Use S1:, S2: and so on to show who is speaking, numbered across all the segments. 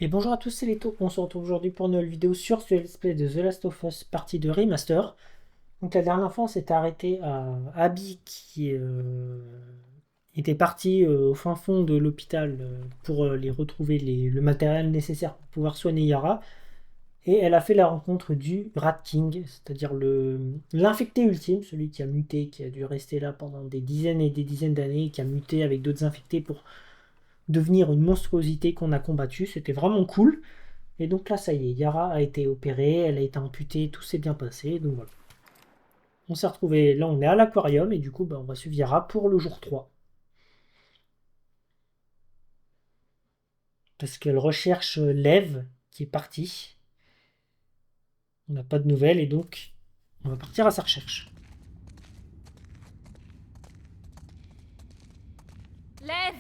S1: Et bonjour à tous, c'est Leto. On se retrouve aujourd'hui pour une nouvelle vidéo sur ce let's play de The Last of Us partie de Remaster. Donc la dernière fois on s'était arrêté à Abby qui était partie au fin fond de l'hôpital pour les retrouver le matériel nécessaire pour pouvoir soigner Yara. Et elle a fait la rencontre du Rat King, c'est-à-dire l'infecté ultime, celui qui a muté, qui a dû rester là pendant des dizaines et des dizaines d'années, qui a muté avec d'autres infectés pour devenir une monstruosité qu'on a combattue. C'était vraiment cool. Et donc là, ça y est, Yara a été opérée, elle a été amputée, tout s'est bien passé. Donc voilà. On s'est retrouvé, là on est à l'aquarium et du coup on va suivre Yara pour le jour 3. Parce qu'elle recherche Lev qui est parti. On n'a pas de nouvelles et donc on va partir à sa recherche.
S2: Lève!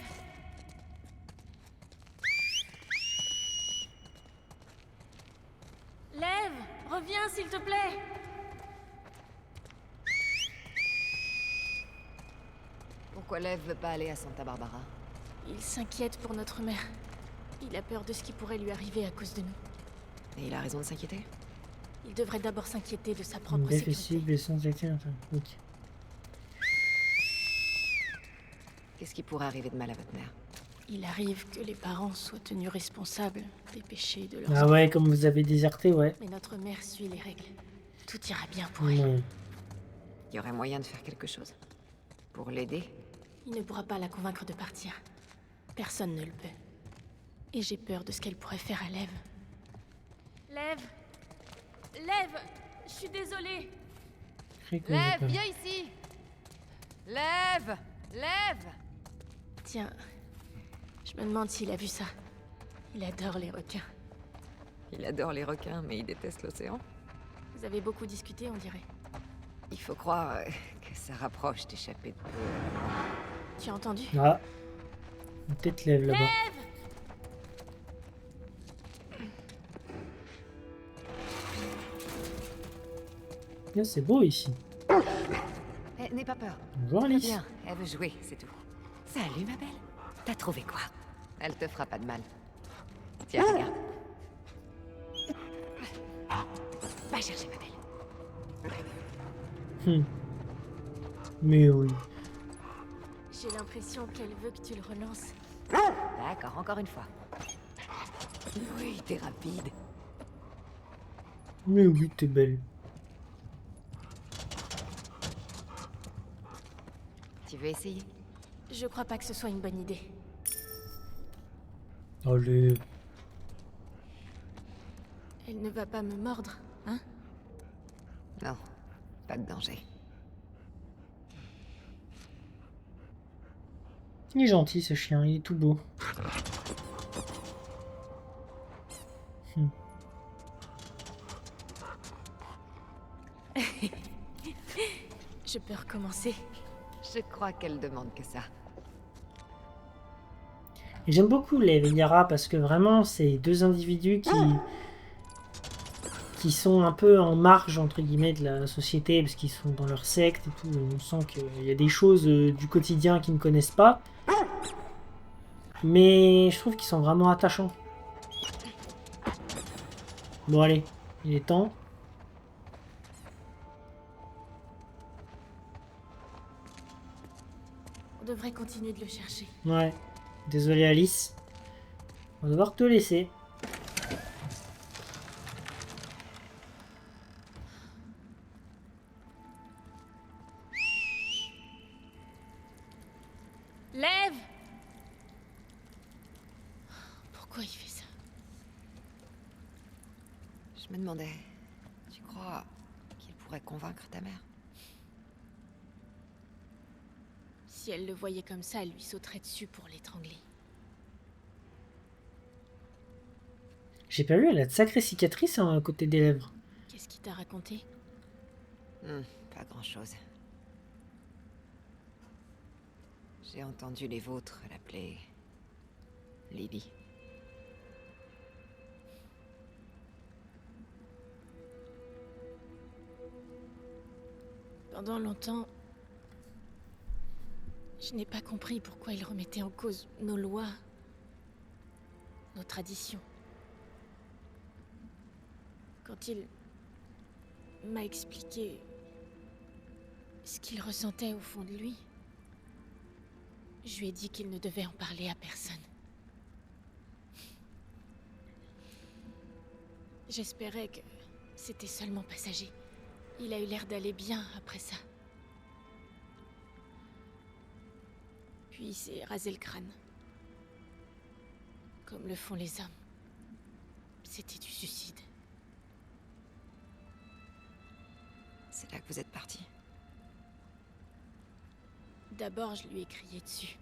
S2: Lève! Reviens, s'il te plaît!
S3: Pourquoi Lev veut pas aller à Santa Barbara?
S2: Il s'inquiète pour notre mère. Il a peur de ce qui pourrait lui arriver à cause de nous.
S3: Et il a raison de s'inquiéter?
S2: Il devrait d'abord s'inquiéter de sa propre
S1: Déficit,
S2: sécurité.
S1: blessance, ok.
S3: Qu'est-ce qui pourrait arriver de mal à votre mère?
S2: Il arrive que les parents soient tenus responsables des péchés de leurs
S1: Ah
S2: enfants.
S1: ouais, comme vous avez déserté, ouais.
S2: Mais notre mère suit les règles. Tout ira bien pour elle.
S1: Ouais.
S3: Il y aurait moyen de faire quelque chose? Pour l'aider?
S2: Il ne pourra pas la convaincre de partir. Personne ne le peut. Et j'ai peur de ce qu'elle pourrait faire à Lève. Lève! Lève! Je suis désolée!
S3: Lève, viens ici! Lève! Lève!
S2: Tiens, je me demande s'il a vu ça. Il adore les requins.
S3: Il adore les requins, mais il déteste l'océan.
S2: Vous avez beaucoup discuté, on dirait.
S3: Il faut croire que ça rapproche d'échapper de peu.
S2: Tu as entendu?
S1: Ah, une tête lève là-bas. Ah, c'est beau ici.
S3: N'aie pas peur.
S1: Bonjour
S3: Tout va
S1: Alice.
S3: bien, elle veut jouer, c'est tout. Salut, ma belle. T'as trouvé quoi? Elle te fera pas de mal. Tiens, regarde. Va chercher, ma belle.
S1: Mais oui.
S2: J'ai l'impression qu'elle veut que tu le relances.
S3: D'accord, encore une fois. Oui, t'es rapide.
S1: Mais oui, t'es belle.
S3: Tu veux essayer?
S2: Je crois pas que ce soit une bonne idée.
S1: Allez.
S2: Elle ne va pas me mordre, hein?
S3: Non, pas de danger.
S1: Il est gentil ce chien, il est tout beau.
S2: Je peux recommencer.
S3: Je crois qu'elle demande que ça.
S1: Et j'aime beaucoup les Yara parce que vraiment c'est deux individus qui sont un peu en marge entre guillemets de la société parce qu'ils sont dans leur secte et tout. Et on sent qu'il y a des choses du quotidien qu'ils ne connaissent pas. Mais je trouve qu'ils sont vraiment attachants. Bon allez, il est temps.
S2: On devrait continuer de le chercher.
S1: Ouais. Désolé Alice. On va devoir te laisser.
S2: Lève! Pourquoi il fait ça?
S3: Je me demandais, tu crois qu'il pourrait convaincre ta mère?
S2: Si elle le voyait comme ça, elle lui sauterait dessus pour l'étrangler.
S1: J'ai pas vu, elle a de sacrées cicatrices à côté des lèvres.
S2: Qu'est-ce qu'il t'a raconté?
S3: Pas grand-chose. J'ai entendu les vôtres l'appeler Lily.
S2: Pendant longtemps, je n'ai pas compris pourquoi il remettait en cause nos lois, nos traditions. Quand il m'a expliqué ce qu'il ressentait au fond de lui, je lui ai dit qu'il ne devait en parler à personne. J'espérais que c'était seulement passager. Il a eu l'air d'aller bien après ça. Puis il s'est rasé le crâne. Comme le font les hommes. C'était du suicide.
S3: C'est là que vous êtes partis.
S2: D'abord, je lui ai crié dessus.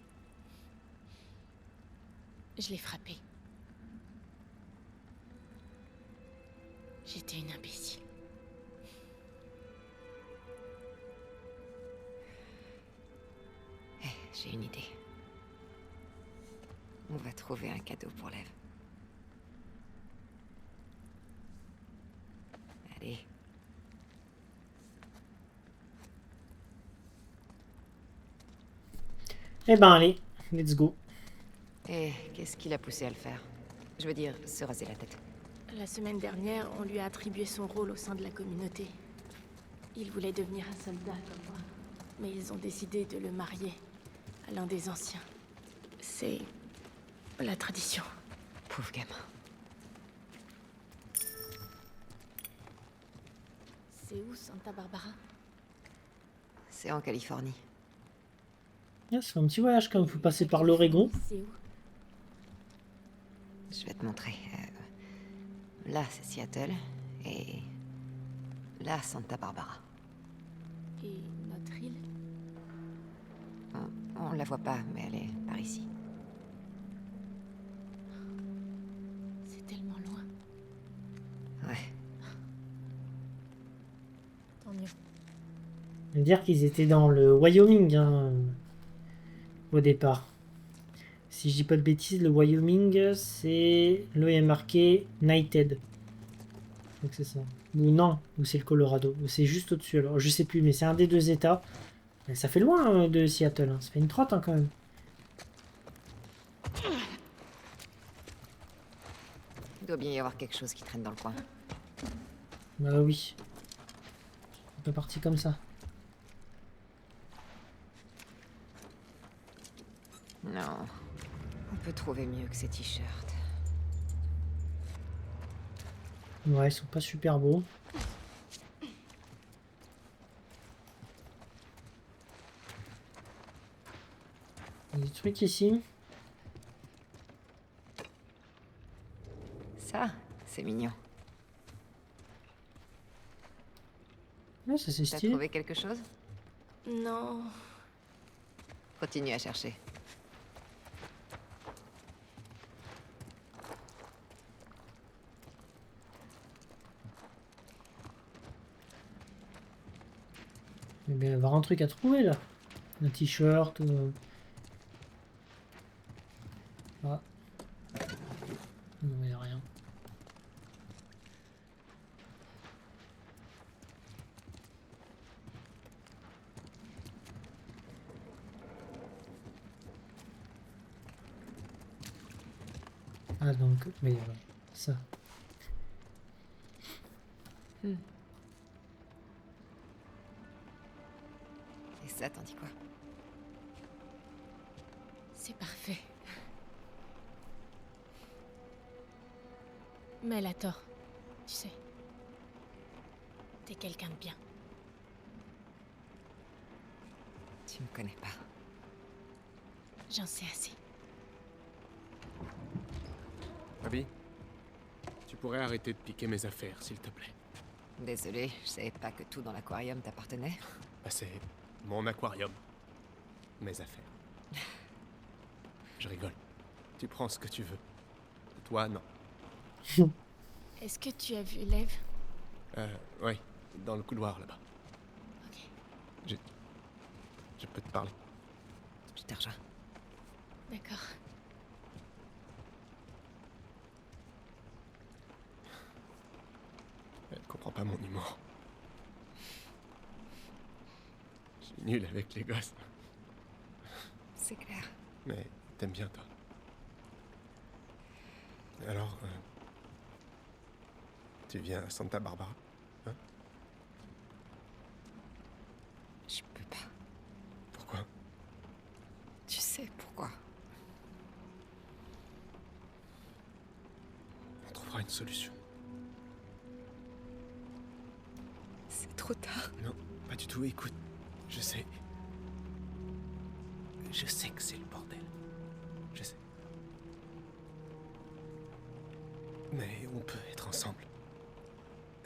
S2: Je l'ai frappé. J'étais une imbécile.
S3: J'ai une idée. On va trouver un cadeau pour Lev. Allez.
S1: Eh ben allez, let's go.
S3: Et qu'est-ce qui l'a poussé à le faire? Je veux dire, se raser la tête.
S2: La semaine dernière, on lui a attribué son rôle au sein de la communauté. Il voulait devenir un soldat comme moi. Mais ils ont décidé de le marier à l'un des anciens. C'est la tradition.
S3: Pauvre gamin.
S2: C'est où, Santa Barbara?
S3: C'est en Californie.
S1: Ah, c'est un petit voyage quand même, faut passer par l'Oregon.
S2: C'est où?
S3: Je vais te montrer. Là, c'est Seattle. Et... là, Santa Barbara.
S2: Et notre île?
S3: On la voit pas, mais elle est par ici.
S2: C'est tellement loin.
S3: Ouais.
S2: Tant mieux.
S1: Je veux dire qu'ils étaient dans le Wyoming hein, au départ. Si je dis pas de bêtises, le Wyoming, c'est... Là, il y a marqué United. Donc c'est ça. Ou non, ou c'est le Colorado. Ou c'est juste au-dessus. Alors, je sais plus, mais c'est un des deux états. Mais ça fait loin de Seattle. Hein. Ça fait une trotte hein, quand même.
S3: Il doit bien y avoir quelque chose qui traîne dans le coin.
S1: Bah oui. C'est pas parti comme ça.
S3: Non. On peut trouver mieux que ces t-shirts.
S1: Ouais, ils sont pas super beaux. Il y a des trucs ici.
S3: Ça, c'est mignon.
S1: Ouais, ça c'est
S3: T'as
S1: stylé.
S3: trouvé quelque chose?
S2: Non.
S3: Continue à chercher.
S1: Mais il va y avoir un truc à trouver là. Un t-shirt. Ah. Non, il n'y a rien. Ah donc, mais voilà. Ça.
S3: Et ça, t'en dis quoi?
S2: C'est parfait. Mais elle a tort. Tu sais. T'es quelqu'un de bien.
S3: Tu me connais pas.
S2: J'en sais assez.
S4: Abby, tu pourrais arrêter de piquer mes affaires, s'il te plaît.
S3: Désolé, je savais pas que tout dans l'aquarium t'appartenait.
S4: Bah, c'est mon aquarium. Mes affaires. Je rigole. Tu prends ce que tu veux. Toi, non.
S2: Est-ce que tu as vu Lev?
S4: Oui, dans le couloir là-bas.
S2: Ok.
S4: Je peux te parler.
S3: Je te rejoins.
S2: D'accord.
S4: Elle comprend pas mon humour. Je suis nul avec les gosses.
S3: C'est clair.
S4: Mais t'aimes bien, toi. Tu viens à Santa Barbara? Hein?
S3: Je peux pas.
S4: Pourquoi?
S3: Tu sais pourquoi?
S4: On trouvera une solution.
S3: C'est trop tard.
S4: Non, pas du tout. Écoute, je sais. Je sais que c'est le bordel. Je sais. Mais on peut être ensemble.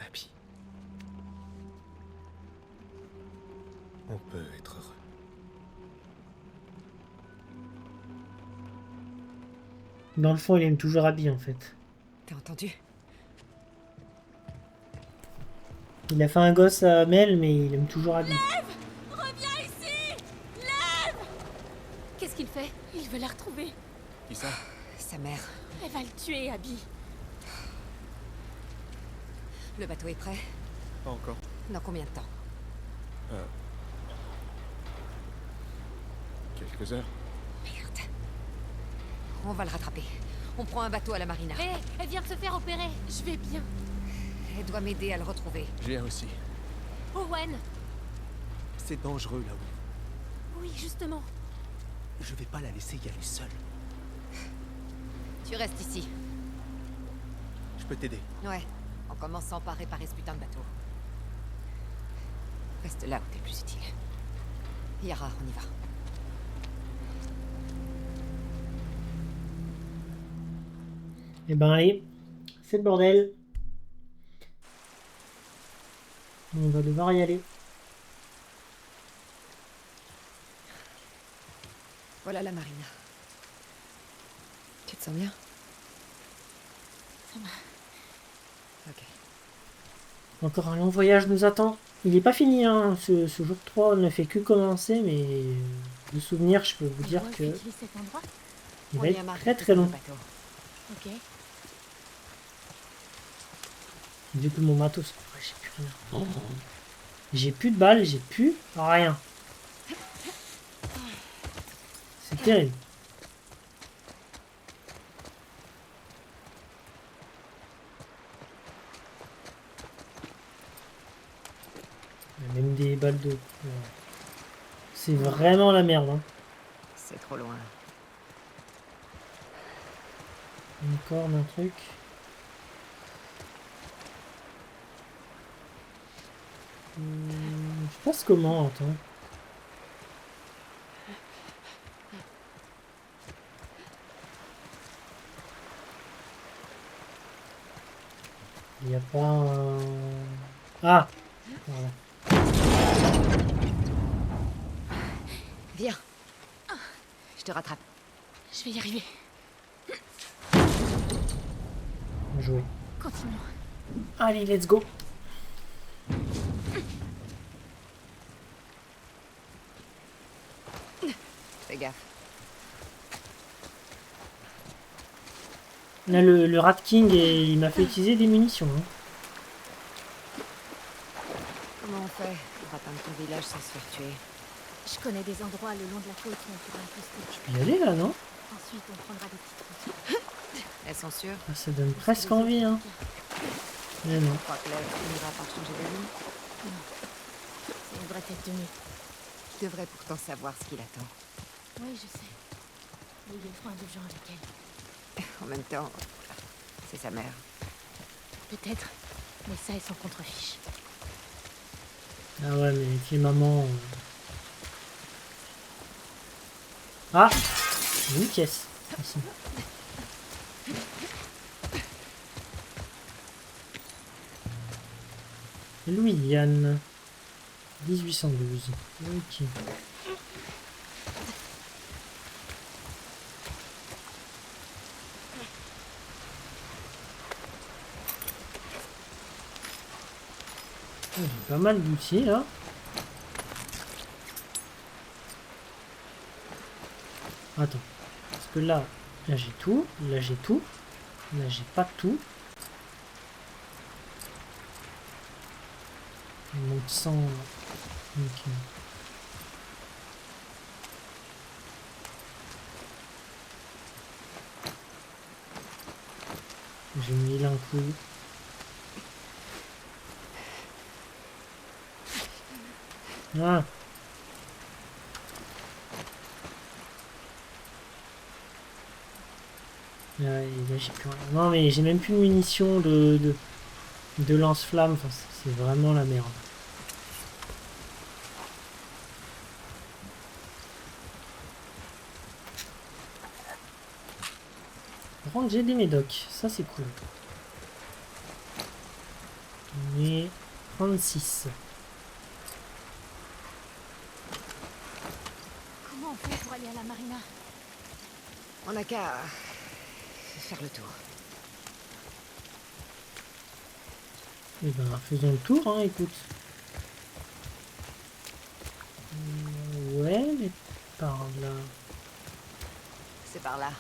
S4: Abby. On peut être heureux.
S1: Dans le fond, il aime toujours Abby en fait.
S3: T'as entendu?
S1: Il a fait un gosse à Mel, mais il aime toujours Abby.
S2: Reviens ici! Qu'est-ce qu'il fait? Il veut la retrouver.
S4: Qui ça?
S3: Sa mère.
S2: Elle va le tuer, Abby.
S3: Le bateau est prêt?
S4: Pas encore.
S3: Dans combien de temps?
S4: Quelques heures.
S3: Merde. On va le rattraper. On prend un bateau à la marina.
S2: Hé, elle vient de se faire opérer. Je vais bien.
S3: Elle doit m'aider à le retrouver.
S4: J'ai aussi.
S2: Owen!
S4: C'est dangereux là-haut.
S2: Oui, justement.
S4: Je vais pas la laisser y aller seule.
S3: Tu restes ici.
S4: Je peux t'aider.
S3: Ouais. En commençant par réparer ce putain de bateau. Reste là où t'es le plus utile. Yara, on y va.
S1: Et ben allez, c'est le bordel. On va devoir y aller.
S3: Voilà la marina. Tu te sens bien?
S2: Ça va.
S3: Ok.
S1: Encore un long voyage nous attend. Il n'est pas fini, hein. Ce jour 3 ne fait que commencer, mais de souvenir, je peux vous dire
S2: Wolf
S1: que
S2: utilise cet endroit?
S1: il
S3: On
S1: va
S3: y a
S1: être
S3: marqué
S1: très
S3: sur
S1: très
S3: le
S1: long.
S3: bateau.
S2: Ok.
S1: Du coup, mon matos, ouais, j'ai plus rien. J'ai plus de balles, j'ai plus rien. C'est terrible. Il y a même des balles de... Ouais. C'est vraiment la merde. Hein.
S3: C'est trop loin.
S1: Une corde, un truc. Je passe comment, attends. Il n'y a pas un... Ah voilà.
S3: Viens. Je te rattrape.
S2: Je vais y arriver.
S1: Bien joué.
S2: Continuons.
S1: Allez, let's go.
S3: Fais gaffe.
S1: Là, le Rat King, il m'a fait utiliser des munitions. Hein.
S3: Comment on fait pour atteindre ton village sans se faire tuer?
S2: Je connais des endroits le long de la côte où on pourra poster.
S1: Je peux y aller là, non?
S2: Ensuite, on prendra des petites routes.
S3: Elles sont sûres?
S1: Ah, ça donne presque envie, hein. Mais non.
S3: Je crois que là, tu finiras par changer d'avis.
S2: C'est une vraie tête de nuit.
S3: Tu devrais pourtant savoir ce qu'il attend.
S2: Oui, je sais. Il est trop indulgent avec elle.
S3: En même temps, c'est sa mère.
S2: Peut-être. Mais ça, elle s'en contrefiche.
S1: Ah ouais, mais qui maman... Ah, une caisse. Merci. Louis Yann. 1812. Ok. J'ai pas mal d'outils là. Attends. Parce que là j'ai tout. Là j'ai tout. Là j'ai pas tout. Il manque 100. Ok. J'ai mis là un coup. Ah. Ouais, là, j'ai plus rien. Non, mais j'ai même plus de munitions de lance-flamme. Enfin, c'est vraiment la merde. Par contre, j'ai des médocs. Ça, c'est cool. On est 36.
S2: Comment on fait pour aller à la marina?
S3: On n'a qu'à faire le tour.
S1: Eh ben, faisons le tour, hein, écoute. Ouais, mais par là.
S3: C'est par là.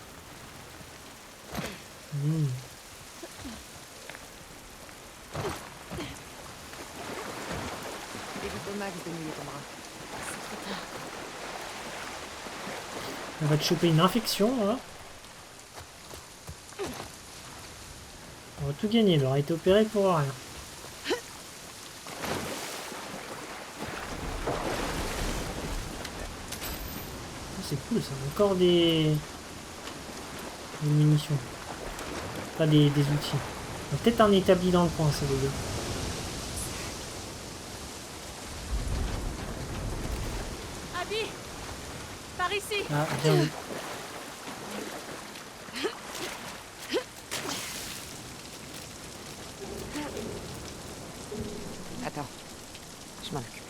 S1: Hmm.
S3: Évite au max de mouiller ton bras.
S1: On va te choper une infection, là. On va tout gagner, il aura été opéré pour rien. C'est cool, ça. Encore des munitions. Pas des outils. Peut-être un établi dans le coin, ça, les gars.
S2: Abby! Par ici!
S1: Ah, bien vu.
S3: Attends. Je m'en occupe.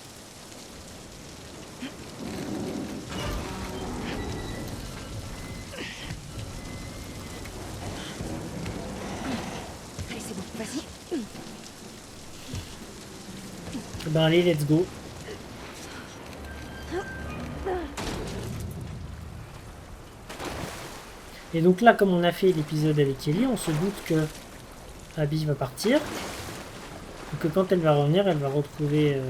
S3: Allez, c'est bon. Vas-y.
S1: Eh ben, allez, let's go. Et donc là, comme on a fait l'épisode avec Ellie, on se doute que Abby va partir. Et que quand elle va revenir, elle va retrouver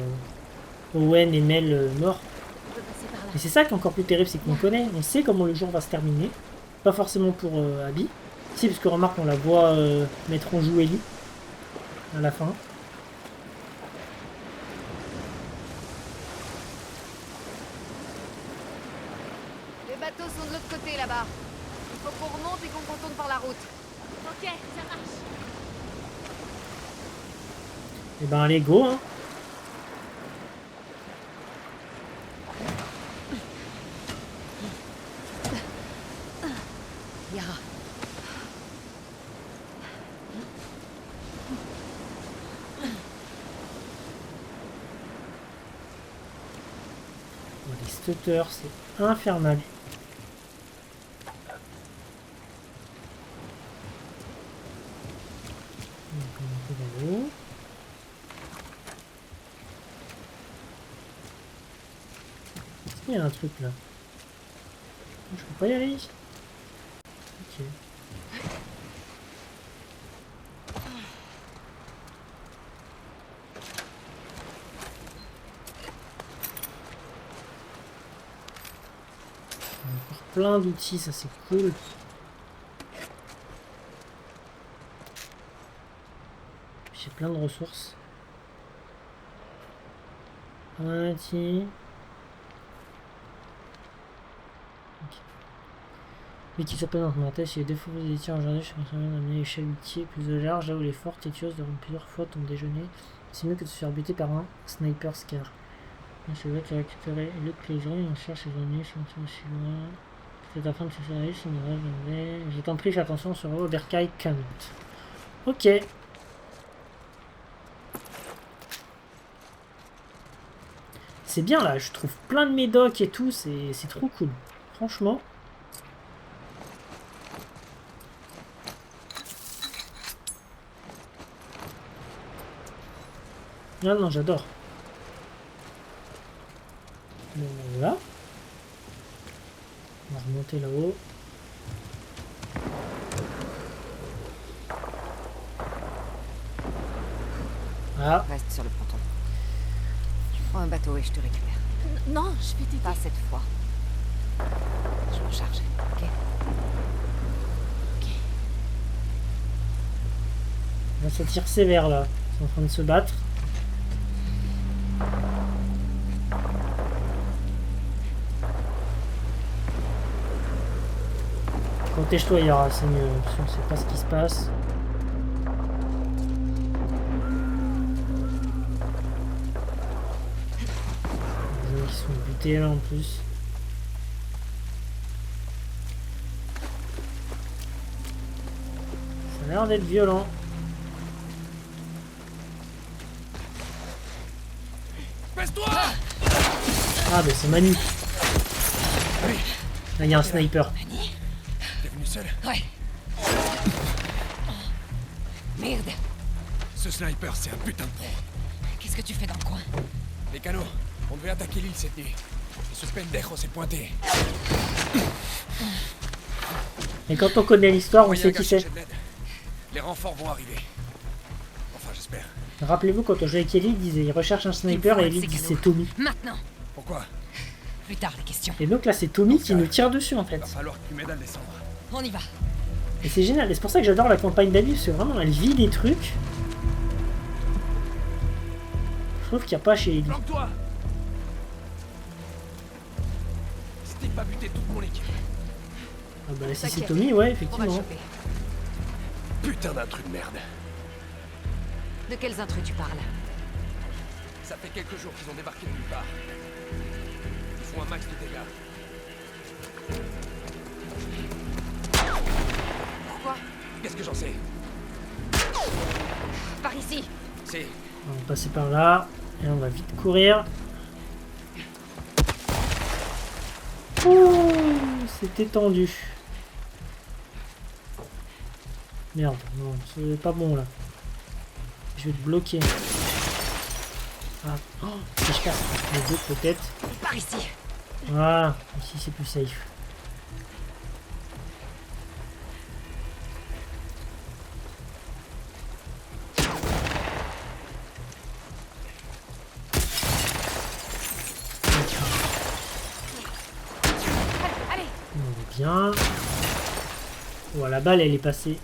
S1: Owen et Mel morts.
S2: On peut passer par là.
S1: Et c'est ça qui est encore plus terrible, c'est qu'on connaît, on sait comment le jour va se terminer. Pas forcément pour Abby. Si, parce que remarque, on la voit mettre en joue Ellie à la fin.
S3: Les bateaux sont de l'autre côté, là-bas. Il faut qu'on remonte et qu'on retourne par la route.
S2: Ok, ça marche.
S1: Et ben allez, go, hein.
S3: Yara.
S1: Bon, les stutters, c'est infernal. On va monter là-haut. Est-ce qu'il y a un truc là? Je peux pas y aller? Ok. Encore plein d'outils, ça c'est cool. J'ai plein de ressources. Un outil. Mais qui s'appelle dans mon test, il y a deux fois vous étiez aujourd'hui, je pense d'amener l'échelle ultier plus de large, là où les fortes et tueuses dorment plusieurs fois ton déjeuner. C'est mieux que de se faire buter par un sniper scar. Je vais te récupérer le cloison, on cherche les ennemis, sont aussi loin. C'est la fin de ce service, on va jamais. Je t'en prie, fais attention sur Oberkai Kant. Ok. C'est bien là, je trouve plein de médocs et tout, c'est trop cool. Franchement. Non, non, j'adore. Bon, voilà. On va remonter là-haut. Ah,
S3: Reste sur le ponton. Tu prends un bateau et je te récupère.
S2: Non, je vais t'aider.
S3: Pas cette fois. Je m'en charge, ok?
S1: là, ça tire sévère là. Ils sont en train de se battre. Protège-toi, Yara, c'est mieux. Parce qu'on sait pas ce qui se passe. Les gens qui sont butés là en plus. Ça a l'air d'être violent.
S4: Baisse-toi!
S1: Ah bah c'est Mani. Là il y a un sniper.
S4: T'es venu seul?
S3: Ouais. Merde.
S4: Ce sniper, c'est un putain de pro.
S3: Qu'est-ce que tu fais dans le coin?
S4: Les canaux, on devait attaquer l'île cette nuit. Et ce pendejo s'est pointé.
S1: Et quand on connaît l'histoire, on
S4: Envoyez
S1: sait
S4: un
S1: qui
S4: gars
S1: c'est.
S4: chercher de l'aide. Les renforts vont arriver. Enfin, j'espère.
S1: Rappelez-vous quand on jouait avec Ellie, il disait il recherche un sniper et Ellie dit c'est Tommy.
S3: Maintenant.
S4: Pourquoi?
S3: Plus tard, les questions.
S1: Et donc là c'est Tommy qui nous tire dessus en fait.
S4: Va falloir que tu m'aides à le descendre.
S3: On y va.
S1: Et c'est génial, et c'est pour ça que j'adore la campagne d'Abby, parce que vraiment elle vit des trucs. Je trouve qu'il n'y a pas chez Ellie.
S4: Planque-toi! Steve va buter toute mon équipe.
S1: Ah bah si c'est
S3: T'inquiète.
S1: Tommy, ouais,
S3: On va le
S1: effectivement.
S3: choper.
S4: Putain d'intrus de merde.
S3: De quels intrus tu parles?
S4: Ça fait quelques jours qu'ils ont débarqué de nulle part. Ils font un max de dégâts.
S3: Pourquoi?
S4: Qu'est-ce que j'en sais?
S3: Par ici.
S4: C'est...
S1: On va passer par là, et on va vite courir. Ouh, c'était tendu. Merde, non, c'est pas bon là. Je vais te bloquer. Ah, oh, si je casse les deux peut-être.
S3: Par ici.
S1: Voilà, ici c'est plus safe.
S3: Allez.
S1: On est bien. Voilà, la balle elle est passée.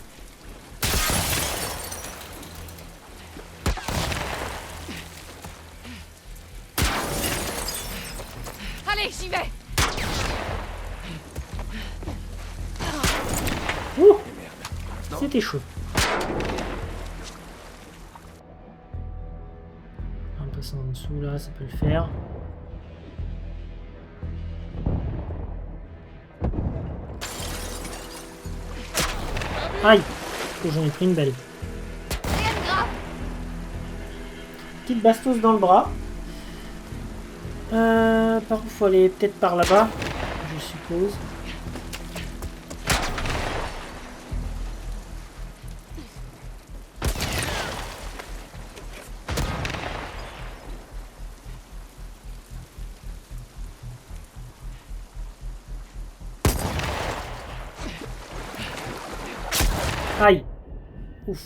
S3: Allez, j'y vais.
S1: Ouh, c'était chaud. En passant en dessous là, ça peut le faire. Aïe! Oh, j'en ai pris une belle.
S3: Rien de grave.
S1: Petite bastos dans le bras. Par où faut aller? Peut-être par là-bas, je suppose. Aïe! Ouf.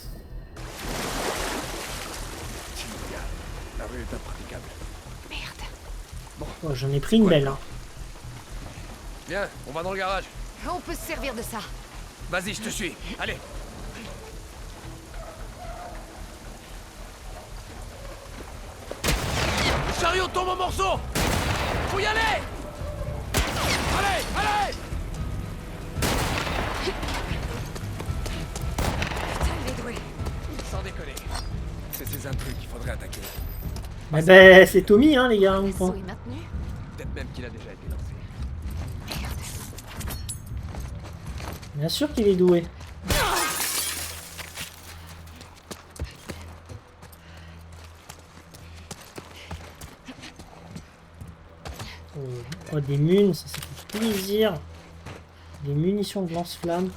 S4: La rue est impraticable.
S3: Merde.
S1: Oh, j'en ai pris une belle. Hein.
S4: Viens, on va dans le garage.
S3: On peut se servir de ça.
S4: Vas-y, je te suis. Allez. Le chariot tombe en morceaux. Faut y aller. Allez, allez.
S3: Putain, il est doué.
S4: Sans déconner. C'est ces intrus qu'il faudrait attaquer.
S1: Eh ben, c'est Tommy, hein, les gars.
S3: Le
S1: on
S3: saut
S1: prend.
S3: est maintenu.
S4: Peut-être même qu'il a déjà été lancé.
S1: Bien sûr qu'il est doué. Oh, oh, des munes, ça fait plaisir. Des munitions de lance-flammes.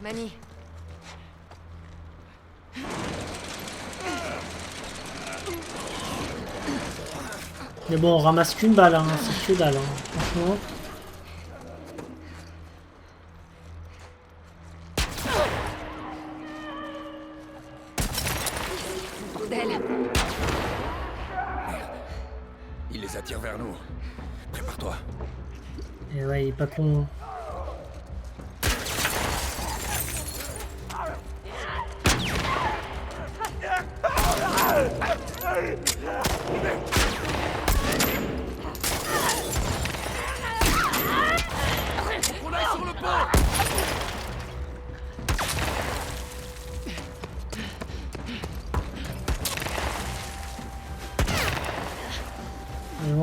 S3: Mani.
S1: Mais bon, on ramasse qu'une balle, hein. C'est que dalle, hein. Franchement.
S3: Bordel.
S4: Il les attire vers nous. Prépare-toi.
S1: Et ouais, il est pas con.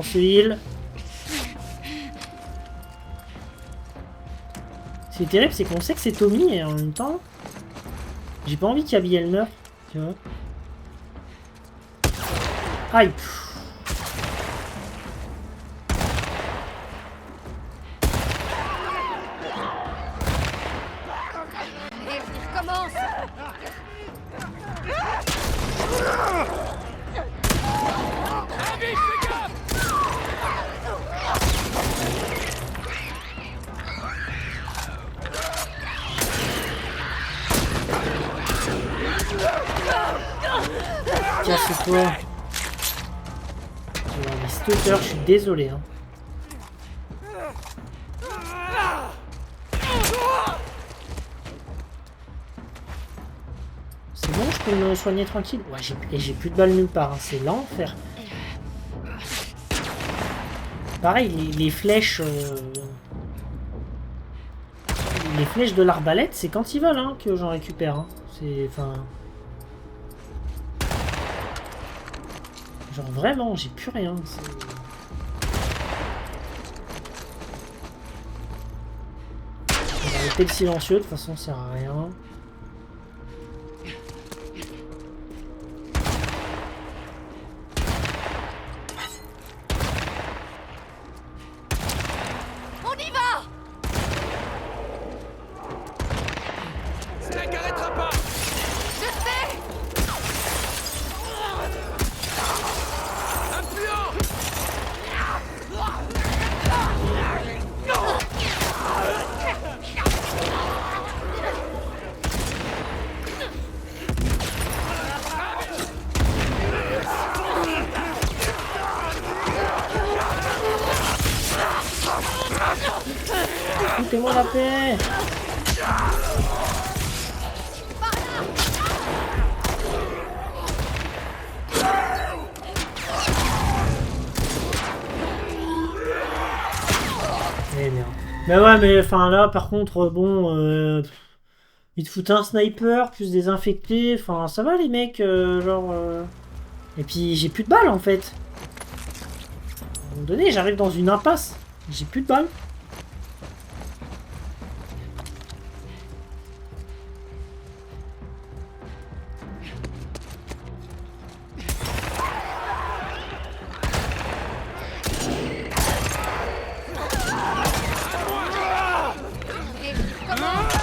S1: se heal. C'est terrible, c'est qu'on sait que c'est Tommy et en même temps, j'ai pas envie qu'Abigail meure, tu vois. Aïe.
S3: Et il recommence.
S1: Casse-toi. Les stalkers, je suis désolé. Hein. C'est bon, je peux me soigner tranquille. Ouais, j'ai plus de balles nulle part. Hein. C'est l'enfer. Pareil, les flèches... Les flèches de l'arbalète, c'est quand ils veulent hein, que j'en récupère. Hein. C'est... Enfin... Genre vraiment, j'ai plus rien. On va arrêter le silencieux, de toute façon ça sert à rien.
S3: On y va.
S4: Snake, arrêtera pas!
S3: Je sais.
S4: Influent!
S1: Foutez-moi la paix! Eh bien. Mais ouais, mais enfin là, par contre, bon, ils te foutent un sniper plus des infectés. Enfin, ça va les mecs, genre. Et puis j'ai plus de balles en fait. À un moment donné, j'arrive dans une impasse. J'ai plus de balles.
S3: Et il recommence.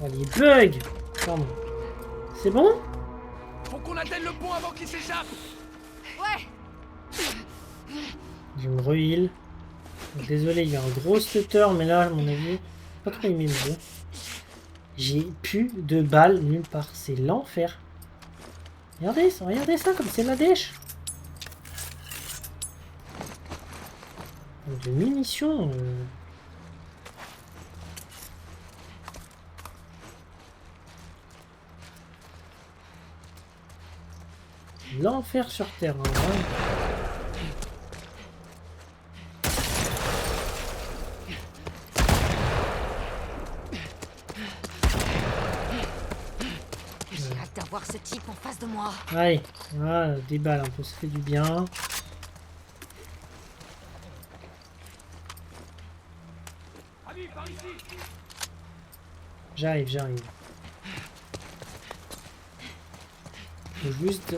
S1: Oh, les bugs. Pardon. C'est bon?
S4: Faut qu'on atteigne le pont avant qu'il s'échappe!
S3: Ouais.
S1: Je me re-heal. Désolé, il y a un gros stutter, mais là, à mon avis, pas trop aimé le jeu. J'ai plus de balles nulle part. C'est l'enfer. Regardez ça, comme c'est la dèche. De munitions. L'enfer sur Terre. Hein, vraiment.
S3: J'ai hâte d'avoir ce type en face de moi.
S1: Allez, voilà, des balles un peu, ça fait du bien. J'arrive. Faut juste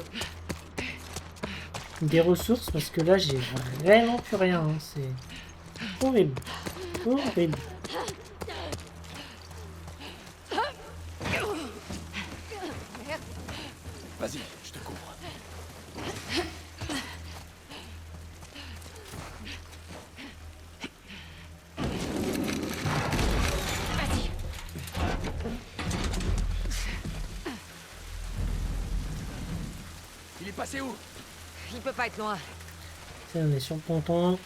S1: des ressources parce que là j'ai vraiment plus rien. Hein. C'est horrible.
S5: Vas-y, je te couvre.
S3: Vas-y.
S5: Il est passé où?
S3: Il peut pas être loin.
S1: Tiens, on est sur le ponton.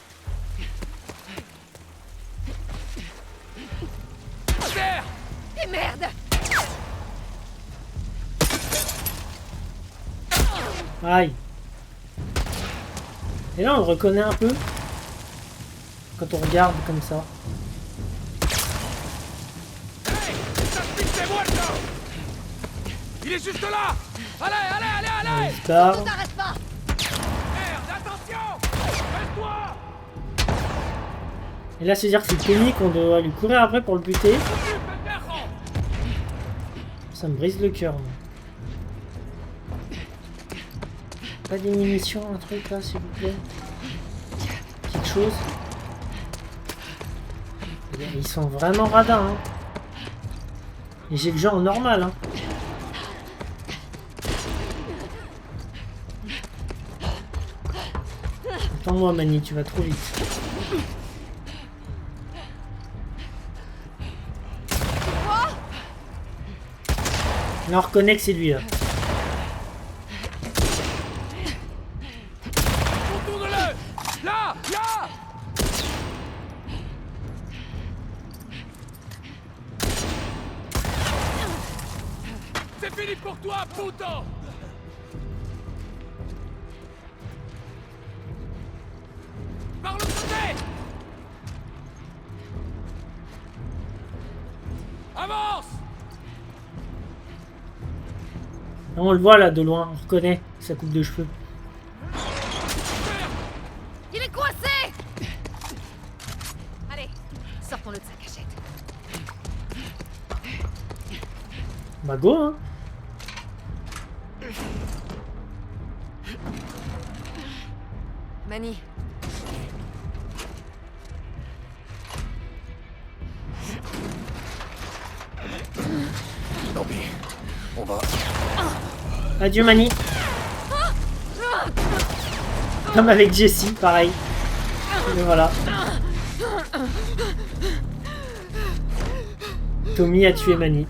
S5: Terre!
S3: Et merde!
S1: Aïe. Et là, on le reconnaît un peu. Quand on regarde comme ça.
S5: Hey! Ça se pique, c'est muerto! Il est juste là! Allez, allez, allez, allez!
S1: Il se barre.
S3: On t'arrête pas!
S5: Merde, attention! Reste-toi!
S1: Et là, c'est-à-dire que c'est Penny qu'on doit lui courir après pour le buter. Ça me brise le cœur. Moi. Pas des munitions, un truc là, s'il vous plaît. Quelque chose. Ils sont vraiment radins. Hein. Et j'ai le jeu en normal. Hein. Attends-moi, Manny, tu vas trop vite. Là, on reconnaît que c'est lui là.
S5: Retourne-le! Là! Là! C'est fini pour toi, puto! Par le côté! Avance!
S1: On le voit là de loin, on reconnaît sa coupe de cheveux.
S3: Il est coincé! Allez, sortons-le de sa cachette.
S1: Bah go hein.
S3: Manny,
S5: Tant pis. On va...
S1: Adieu Manny. Comme avec Jessie, pareil. Et voilà. Tommy a tué Manny.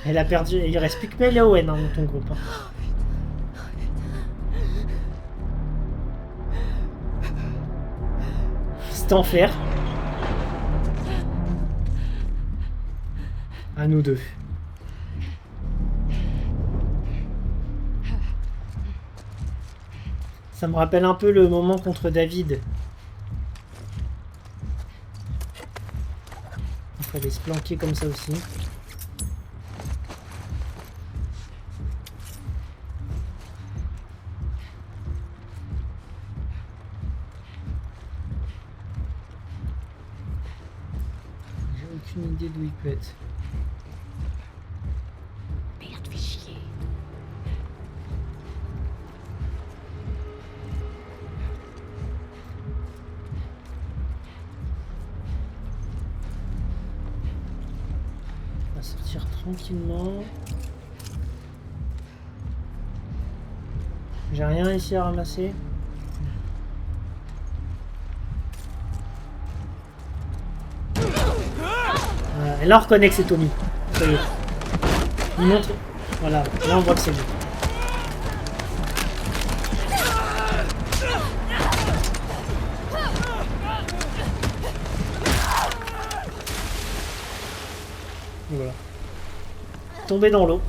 S1: Elle a perdu. Il reste plus que Mel et Owen hein, dans ton groupe. Hein. C'est enfer. À nous deux. Ça me rappelle un peu le moment contre David. Il fallait se planquer comme ça aussi. J'ai aucune idée d'où il peut être.
S3: merde, fais chier.
S1: On va sortir tranquillement. J'ai rien ici à ramasser. Et là on reconnaît que c'est Tommy. Ça y est. Il montre. Voilà, là on voit que c'est lui. Et voilà. Tombé dans l'eau.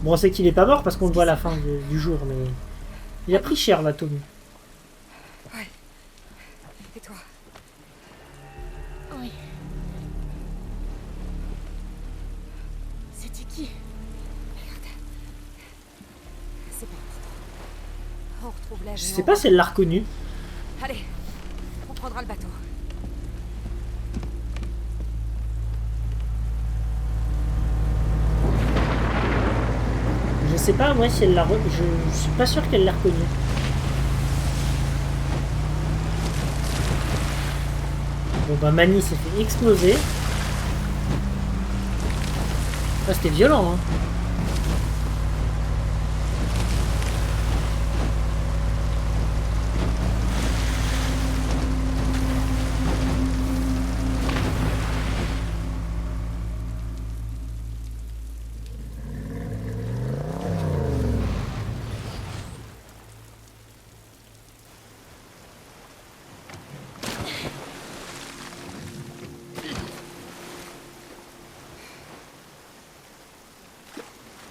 S1: Bon, on sait qu'il est pas mort parce qu'on le voit à la fin du jour, mais il a pris cher là, Tommy.
S3: Ouais. Et toi?
S2: Oui. C'était qui?
S3: C'est bon. On retrouve la
S1: Je sais pas si elle l'a reconnu.
S3: Allez, on prendra le bateau.
S1: Je sais pas, moi, si elle l'a je suis pas sûr qu'elle l'a reconnu. Bon, bah, Manny s'est fait exploser. Ah, c'était violent, hein.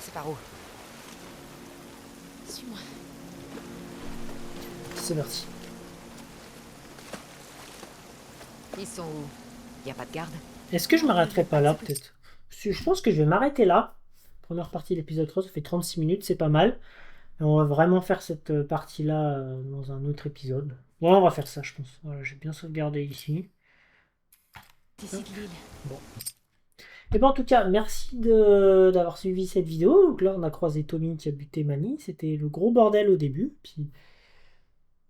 S3: C'est par où?
S2: Suis-moi.
S1: C'est parti.
S3: Ils sont où? Y a pas de garde?
S1: Est-ce que je m'arrêterai pas là, peut-être? Je pense que je vais m'arrêter là. Première partie de l'épisode 3, ça fait 36 minutes, c'est pas mal. Et on va vraiment faire cette partie-là dans un autre épisode. Ouais, on va faire ça, je pense. Voilà, j'ai bien sauvegardé ici.
S2: D'ici de l'île.
S1: Bon. Et ben en tout cas, merci d'avoir suivi cette vidéo. Donc là, on a croisé Tommy qui a buté Manny. C'était le gros bordel au début. Puis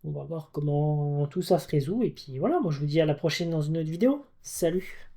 S1: on va voir comment tout ça se résout. Et puis voilà, moi je vous dis à la prochaine dans une autre vidéo. Salut!